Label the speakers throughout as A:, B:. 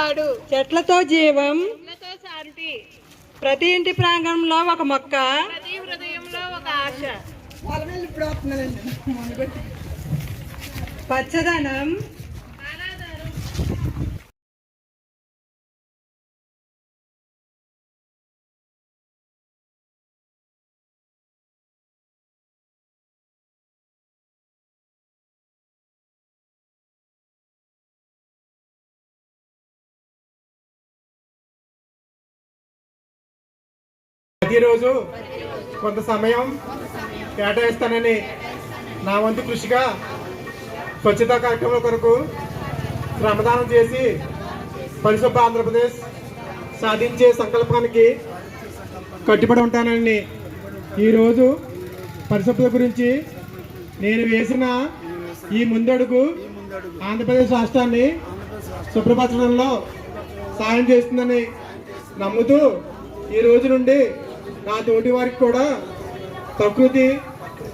A: పాడు
B: చెట్లతో జీవం
A: చెట్లతో శాంతి
B: ప్రతి ఇంటి ప్రాంగణంలో ఒక మొక్క
A: ప్రతి హృదయంలో ఒక ఆశ
B: పచ్చదనం
A: ఆరాధారం
C: ప్రతిరోజు కొంత సమయం కేటాయిస్తానని నా వంతు కృషిగా స్వచ్ఛతా కార్యక్రమాల కొరకు శ్రమదానం చేసి పరిశుభ్ర ఆంధ్రప్రదేశ్ సాధించే సంకల్పానికి కట్టుబడి ఉంటానని ఈరోజు పరిశుభ్రత గురించి నేను వేసిన ఈ ముందడుగు ఆంధ్రప్రదేశ్ రాష్ట్రాన్ని శుభ్రపరచడంలో సాయం చేస్తుందని నమ్ముతూ ఈ రోజు నుండి నా తోటి వారికి కూడా ప్రకృతి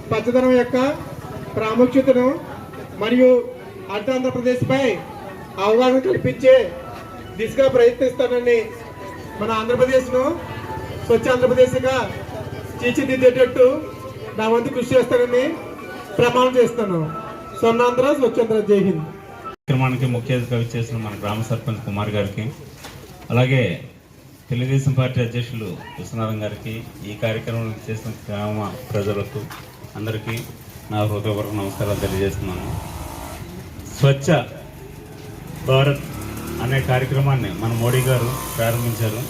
C: పచ్చదనం యొక్క ప్రాముఖ్యతను మరియు ఆంధ్రప్రదేశ్పై అవగాహన కల్పించే దిశగా ప్రయత్నిస్తానని మన ఆంధ్రప్రదేశ్ను స్వచ్ఛ ఆంధ్రప్రదేశ్గా తీర్చిదిద్దేటట్టు నా వంతు కృషి చేస్తానని ప్రమాణం చేస్తాను. స్వర్ణాంధ్ర స్వచ్ఛాంధ్ర. జై హింద్.
D: కార్యక్రమానికి ముఖ్య అతిథిగా చేసిన మన గ్రామ సర్పంచ్ కుమార్ గారికి, అలాగే తెలుగుదేశం పార్టీ అధ్యక్షులు విశ్వనాథం గారికి, ఈ కార్యక్రమం చేసిన గ్రామ ప్రజలకు అందరికీ నా హృదయపూర్వక నమస్కారాలు తెలియజేస్తున్నాను. స్వచ్ఛ భారత్ అనే కార్యక్రమాన్ని మన మోడీ గారు ప్రారంభించారు.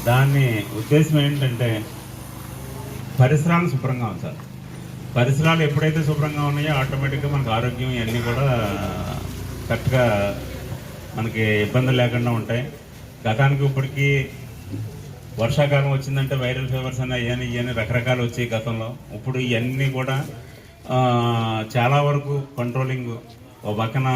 D: దాని ఉద్దేశం ఏంటంటే పరిసరాలు శుభ్రంగా ఉంచాలి. పరిసరాలు ఎప్పుడైతే శుభ్రంగా ఉన్నాయో ఆటోమేటిక్గా మనకు ఆరోగ్యం ఇవన్నీ కూడా కరెక్ట్గా మనకి ఇబ్బందులు లేకుండా ఉంటాయి. గతానికి ఇప్పటికీ వర్షాకాలం వచ్చిందంటే వైరల్ ఫీవర్స్ అని ఇవన్నీ రకరకాలు వచ్చాయి గతంలో. ఇప్పుడు ఇవన్నీ కూడా చాలా వరకు కంట్రోలింగ్. ఓ పక్కన